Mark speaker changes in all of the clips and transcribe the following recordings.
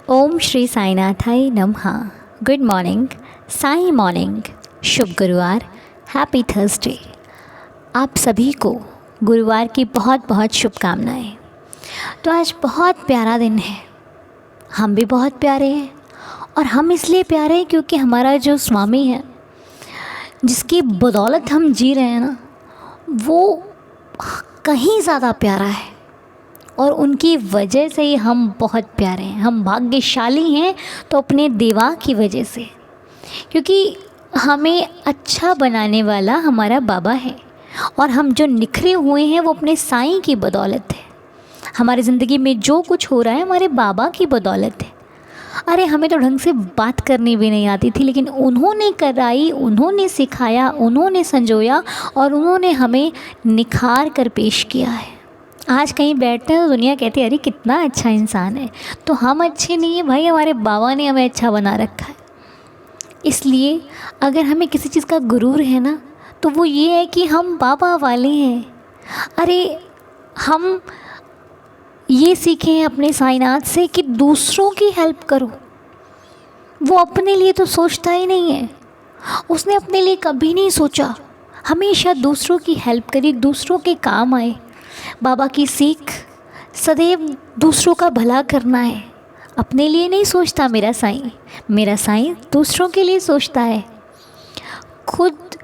Speaker 1: ओम श्री साईनाथाय नमः। Good morning, Sai morning, शुभ गुरुवार, happy Thursday. आप सभी को गुरुवार की बहुत बहुत शुभकामनाएं। तो आज बहुत प्यारा दिन है, हम भी बहुत प्यारे हैं और हम इसलिए प्यारे हैं क्योंकि हमारा जो स्वामी है, जिसकी बदौलत हम जी रहे हैं ना, वो कहीं ज़्यादा प्यारा है और उनकी वजह से ही हम बहुत प्यारे हैं। हम भाग्यशाली हैं तो अपने देवा की वजह से, क्योंकि हमें अच्छा बनाने वाला हमारा बाबा है और हम जो निखरे हुए हैं वो अपने साईं की बदौलत है। हमारी ज़िंदगी में जो कुछ हो रहा है हमारे बाबा की बदौलत है। अरे हमें तो ढंग से बात करनी भी नहीं आती थी, लेकिन उन्होंने कराई, उन्होंने सिखाया, उन्होंने संजोया और उन्होंने हमें निखार कर पेश किया है। आज कहीं बैठते हैं तो दुनिया कहती है अरे कितना अच्छा इंसान है। तो हम अच्छे नहीं हैं भाई, हमारे बाबा ने हमें अच्छा बना रखा है। इसलिए अगर हमें किसी चीज़ का गुरूर है ना, तो वो ये है कि हम बाबा वाले हैं। अरे हम ये सीखे हैं अपने साईनाथ से कि दूसरों की हेल्प करो। वो अपने लिए तो सोचता ही नहीं है, उसने अपने लिए कभी नहीं सोचा, हमेशा दूसरों की हेल्प करी, दूसरों के काम आए। बाबा की सीख सदैव दूसरों का भला करना है, अपने लिए नहीं सोचता। मेरा साईं दूसरों के लिए सोचता है। खुद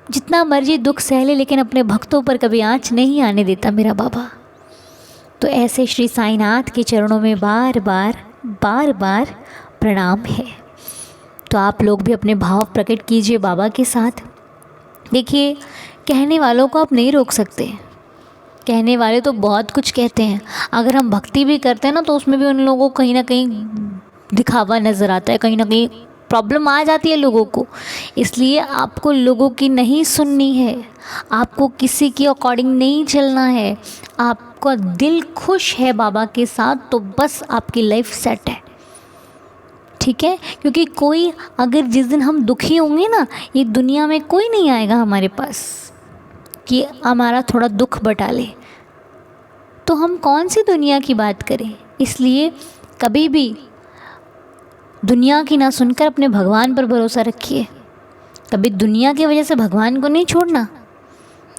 Speaker 1: जितना मर्जी दुख सह ले, लेकिन अपने भक्तों पर कभी आँच नहीं आने देता मेरा बाबा। तो ऐसे श्री साईनाथ के चरणों में बार बार प्रणाम है। तो आप लोग भी अपने भाव प्रकट कीजिए बाबा के साथ। देखिए, कहने वालों को आप नहीं रोक सकते। कहने वाले तो बहुत कुछ कहते हैं। अगर हम भक्ति भी करते हैं ना, तो उसमें भी उन लोगों को कहीं ना कहीं दिखावा नज़र आता है, कहीं ना कहीं प्रॉब्लम आ जाती है लोगों को। इसलिए आपको लोगों की नहीं सुननी है, आपको किसी की अकॉर्डिंग नहीं चलना है। आपका दिल खुश है बाबा के साथ तो बस आपकी लाइफ सेट है, ठीक है। क्योंकि कोई अगर जिस दिन हम दुखी होंगे ना, ये दुनिया में कोई नहीं आएगा हमारे पास कि हमारा थोड़ा दुख बटा ले, तो हम कौन सी दुनिया की बात करें। इसलिए कभी भी दुनिया की ना सुनकर अपने भगवान पर भरोसा रखिए। कभी दुनिया की वजह से भगवान को नहीं छोड़ना,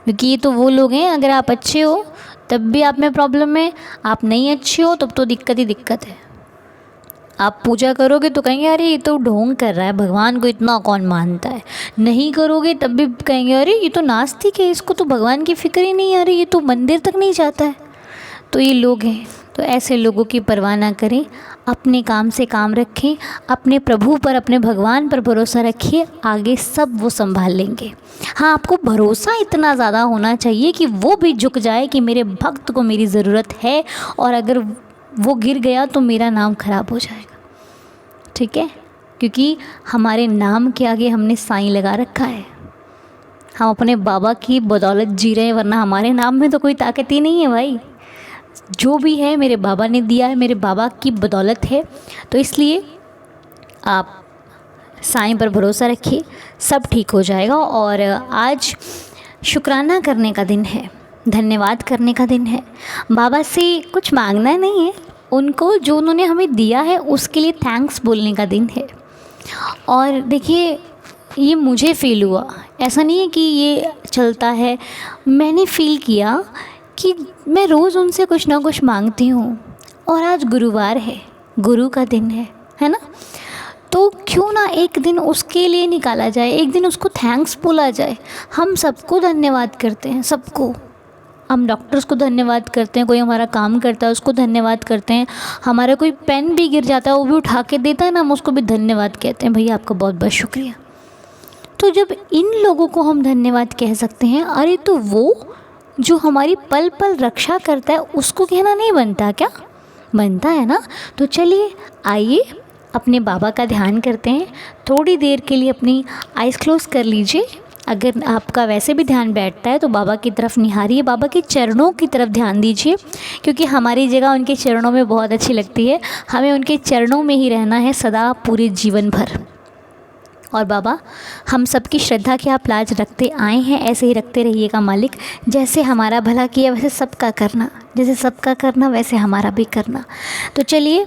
Speaker 1: क्योंकि ये तो वो लोग हैं, अगर आप अच्छे हो तब भी आप में प्रॉब्लम है, आप नहीं अच्छे हो तब तो दिक्कत ही दिक्कत है। आप पूजा करोगे तो कहेंगे अरे ये तो ढोंग कर रहा है, भगवान को इतना कौन मानता है। नहीं करोगे तब भी कहेंगे अरे ये तो नास्तिक है, इसको तो भगवान की फिक्र ही नहीं आ रही, ये तो मंदिर तक नहीं जाता है। तो ये लोग हैं। तो ऐसे लोगों की परवाह ना करें, अपने काम से काम रखें, अपने प्रभु पर, अपने भगवान पर भरोसा रखिए, आगे सब वो संभाल लेंगे। हाँ, आपको भरोसा इतना ज़्यादा होना चाहिए कि वो भी झुक जाए कि मेरे भक्त को मेरी ज़रूरत है, और अगर वो गिर गया तो मेरा नाम खराब हो जाएगा, ठीक है। क्योंकि हमारे नाम के आगे हमने साईं लगा रखा है। हम अपने बाबा की बदौलत जी रहे हैं, वरना हमारे नाम में तो कोई ताकत ही नहीं है भाई। जो भी है मेरे बाबा ने दिया है, मेरे बाबा की बदौलत है। तो इसलिए आप साईं पर भरोसा रखिए, सब ठीक हो जाएगा। और आज शुक्राना करने का दिन है, धन्यवाद करने का दिन है। बाबा से कुछ मांगना नहीं है, उनको जो उन्होंने हमें दिया है उसके लिए थैंक्स बोलने का दिन है। और देखिए, ये मुझे फ़ील हुआ, ऐसा नहीं है कि ये चलता है, मैंने फ़ील किया कि मैं रोज़ उनसे कुछ ना कुछ मांगती हूँ। और आज गुरुवार है, गुरु का दिन है ना। तो क्यों ना एक दिन उसके लिए निकाला जाए, एक दिन उसको थैंक्स बोला जाए। हम सबको धन्यवाद करते हैं, सबको। हम डॉक्टर्स को धन्यवाद करते हैं, कोई हमारा काम करता है उसको धन्यवाद करते हैं, हमारा कोई पेन भी गिर जाता है वो भी उठा के देता है ना, हम उसको भी धन्यवाद कहते हैं, भैया आपका बहुत बहुत शुक्रिया। तो जब इन लोगों को हम धन्यवाद कह सकते हैं, अरे तो वो जो हमारी पल पल रक्षा करता है उसको कहना नहीं बनता क्या? बनता है ना। तो चलिए आइए अपने बाबा का ध्यान करते हैं। थोड़ी देर के लिए अपनी आइज़ क्लोज कर लीजिए। अगर आपका वैसे भी ध्यान बैठता है तो बाबा की तरफ निहारिए, बाबा के चरणों की तरफ ध्यान दीजिए, क्योंकि हमारी जगह उनके चरणों में बहुत अच्छी लगती है। हमें उनके चरणों में ही रहना है सदा, पूरे जीवन भर। और बाबा, हम सबकी श्रद्धा की आप लाज रखते आए हैं, ऐसे ही रखते रहिएगा मालिक। जैसे हमारा भला किया वैसे सबका करना, जैसे सबका करना वैसे हमारा भी करना। तो चलिए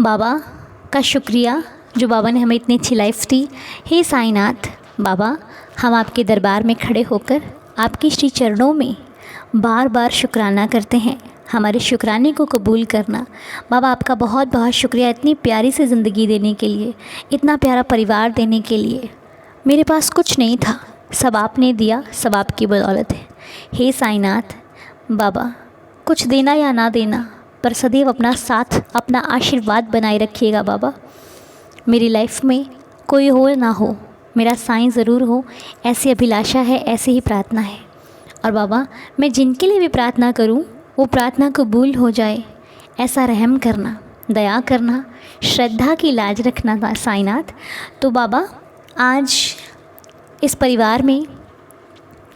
Speaker 1: बाबा का शुक्रिया जो बाबा ने हमें इतनी अच्छी लाइफ दी। हे साईनाथ बाबा, हम आपके दरबार में खड़े होकर आपके श्री चरणों में बार बार शुक्राना करते हैं। हमारे शुक्राने को कबूल करना। बाबा आपका बहुत बहुत शुक्रिया इतनी प्यारी सी ज़िंदगी देने के लिए, इतना प्यारा परिवार देने के लिए। मेरे पास कुछ नहीं था, सब आपने दिया, सब आपकी बदौलत है। हे साईनाथ बाबा, कुछ देना या ना देना पर सदैव अपना साथ, अपना आशीर्वाद बनाए रखिएगा बाबा। मेरी लाइफ में कोई हो ना हो, मेरा साईं ज़रूर हो, ऐसी अभिलाषा है, ऐसी ही प्रार्थना है। और बाबा, मैं जिनके लिए भी प्रार्थना करूं वो प्रार्थना कबूल हो जाए, ऐसा रहम करना, दया करना, श्रद्धा की लाज रखना था साईनाथ। तो बाबा, आज इस परिवार में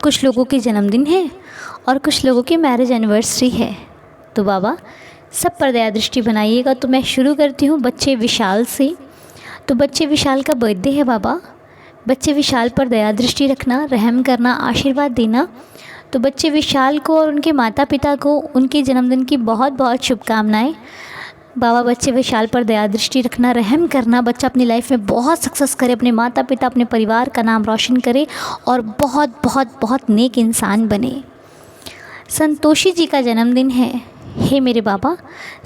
Speaker 1: कुछ लोगों के जन्मदिन है और कुछ लोगों की मैरिज एनिवर्सरी है। तो बाबा सब पर दया दृष्टि बनाइएगा। तो मैं शुरू करती हूँ बच्चे विशाल से। तो बच्चे विशाल का बर्थडे है बाबा। बच्चे विशाल पर दया दृष्टि रखना, रहम करना, आशीर्वाद देना। तो बच्चे विशाल को और उनके माता पिता को उनके जन्मदिन की बहुत बहुत शुभकामनाएं। बाबा बच्चे विशाल पर दया दृष्टि रखना, रहम करना, बच्चा अपनी लाइफ में बहुत सक्सेस करे, अपने माता पिता अपने परिवार का नाम रोशन करे और बहुत बहुत बहुत नेक इंसान बने। संतोषी जी का जन्मदिन है। हे मेरे बाबा,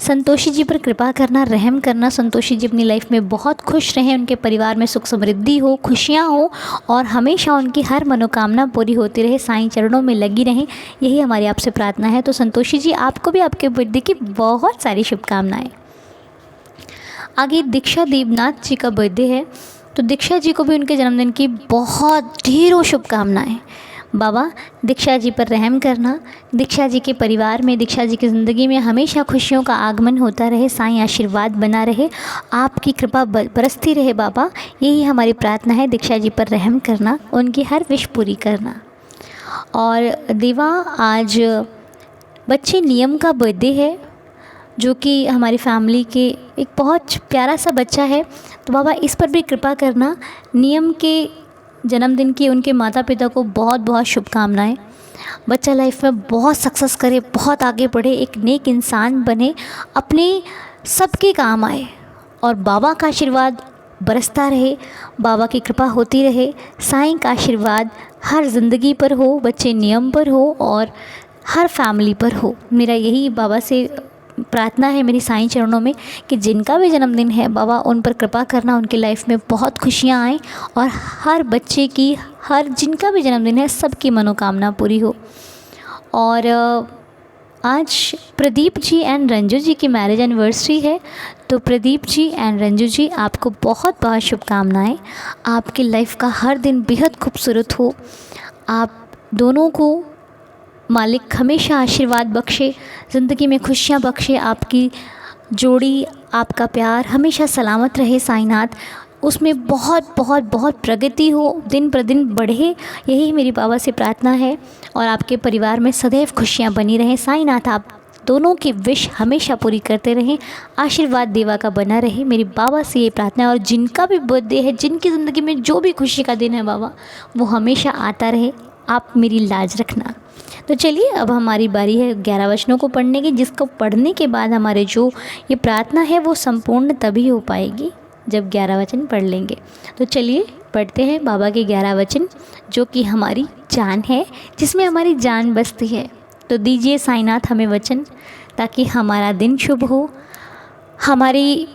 Speaker 1: संतोषी जी पर कृपा करना, रहम करना। संतोषी जी अपनी लाइफ में बहुत खुश रहें, उनके परिवार में सुख समृद्धि हो, खुशियाँ हो और हमेशा उनकी हर मनोकामना पूरी होती रहे, साईं चरणों में लगी रहें, यही हमारी आपसे प्रार्थना है। तो संतोषी जी, आपको भी आपके बर्थडे की बहुत सारी शुभकामनाएँ। आगे दीक्षा देवनाथ जी का बर्थडे है। तो दीक्षा जी को भी उनके जन्मदिन की बहुत ढेरों शुभकामनाएँ। बाबा दीक्षा जी पर रहम करना, दीक्षा जी के परिवार में, दीक्षा जी की ज़िंदगी में हमेशा खुशियों का आगमन होता रहे, साईं आशीर्वाद बना रहे, आपकी कृपा बरसती रहे बाबा, यही हमारी प्रार्थना है। दीक्षा जी पर रहम करना, उनकी हर विश पूरी करना। और देवा, आज बच्चे नियम का बर्थडे है जो कि हमारी फैमिली के एक बहुत प्यारा सा बच्चा है। तो बाबा इस पर भी कृपा करना। नियम के जन्मदिन की उनके माता पिता को बहुत बहुत शुभकामनाएं। बच्चा लाइफ में बहुत सक्सेस करे, बहुत आगे बढ़े, एक नेक इंसान बने, अपने सबके काम आए और बाबा का आशीर्वाद बरसता रहे, बाबा की कृपा होती रहे, साईं का आशीर्वाद हर ज़िंदगी पर हो, बच्चे नियम पर हो और हर फैमिली पर हो। मेरा यही बाबा से प्रार्थना है मेरी साईं चरणों में कि जिनका भी जन्मदिन है बाबा उन पर कृपा करना, उनकी लाइफ में बहुत खुशियाँ आएँ और हर बच्चे की, हर जिनका भी जन्मदिन है सबकी मनोकामना पूरी हो। और आज प्रदीप जी एंड रंजू जी की मैरिज एनिवर्सरी है। तो प्रदीप जी एंड रंजू जी, आपको बहुत बहुत शुभकामनाएँ। आपकी लाइफ का हर दिन बेहद खूबसूरत हो, आप दोनों को मालिक हमेशा आशीर्वाद बख्शे, ज़िंदगी में खुशियाँ बख्शे, आपकी जोड़ी, आपका प्यार हमेशा सलामत रहे साईनाथ, उसमें बहुत बहुत बहुत प्रगति हो, दिन प्रतिदिन बढ़े, यही मेरी बाबा से प्रार्थना है। और आपके परिवार में सदैव खुशियाँ बनी रहें साईनाथ, आप दोनों की विश हमेशा पूरी करते रहें, आशीर्वाद देवा का बना रहे, मेरी बाबा से ये प्रार्थना है। और जिनका भी बर्थडे है, जिनकी ज़िंदगी में जो भी खुशी का दिन है बाबा, वो हमेशा आता रहे, आप मेरी लाज रखना। तो चलिए अब हमारी बारी है 11 वचनों को पढ़ने की, जिसको पढ़ने के बाद हमारे जो ये प्रार्थना है वो संपूर्ण तभी हो पाएगी जब 11 वचन पढ़ लेंगे। तो चलिए पढ़ते हैं बाबा के 11 वचन, जो कि हमारी जान है, जिसमें हमारी जान बसती है। तो दीजिए साईनाथ हमें वचन, ताकि हमारा दिन शुभ हो, हमारी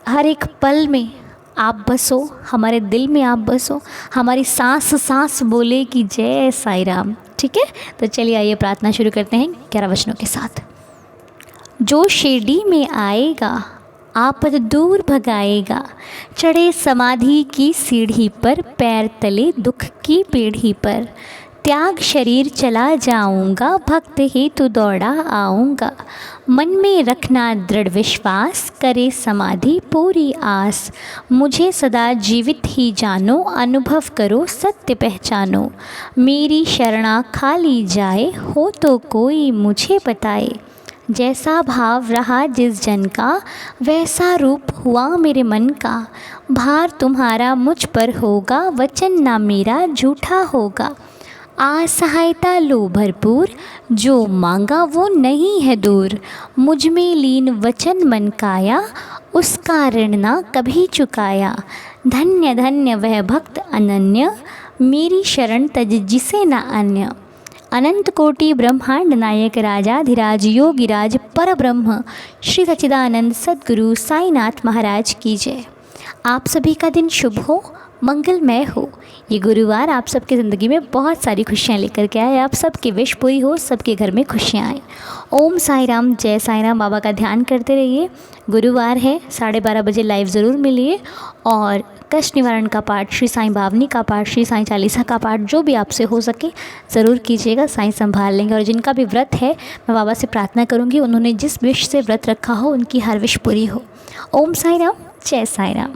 Speaker 1: हर एक पल में आप बसो, हमारे दिल में आप बसो, हमारी सांस सांस बोले कि जय साई राम। ठीक है, तो चलिए आइए प्रार्थना शुरू करते हैं 11 वचनों के साथ। जो शिरडी में आएगा आपद दूर भगाएगा, चढ़े समाधि की सीढ़ी पर, पैर तले दुख की पीढ़ी पर, त्याग शरीर चला जाऊंगा, भक्त हेतु दौड़ा आऊँगा, मन में रखना दृढ़ विश्वास, करे समाधि पूरी आस, मुझे सदा जीवित ही जानो, अनुभव करो सत्य पहचानो, मेरी शरणा खाली जाए, हो तो कोई मुझे बताए, जैसा भाव रहा जिस जन का, वैसा रूप हुआ मेरे मन का, भार तुम्हारा मुझ पर होगा, वचन ना मेरा झूठा होगा, असहायता लो भरपूर, जो मांगा वो नहीं है दूर, मुझ में लीन वचन मन काया, उसका ऋण ना कभी चुकाया। धन्य धन्य वह भक्त अनन्य, मेरी शरण तज जिसे न अन्य। अनंत कोटि ब्रह्मांड नायक राजाधिराज योगिराज पर ब्रह्म श्री सच्चिदानंद सद्गुरु साईनाथ महाराज की जय। आप सभी का दिन शुभ हो, मंगलमय हो। ये गुरुवार आप सबकी ज़िंदगी में बहुत सारी खुशियाँ लेकर के आए। आप सबकी विश पूरी हो, सबके घर में खुशियाँ आए। ओम साई राम, जय साई राम। बाबा का ध्यान करते रहिए। गुरुवार है, 12:30 बजे लाइव ज़रूर मिलिए। और कष्ट निवारण का पाठ, श्री साईं भावनी का पाठ, श्री साईं चालीसा का पाठ जो भी आपसे हो सके ज़रूर कीजिएगा। साईं संभाल लेंगे। और जिनका भी व्रत है, मैं बाबा से प्रार्थना करूँगी उन्होंने जिस विश से व्रत रखा हो उनकी हर विश पूरी हो। ओम साई राम, जय साई राम।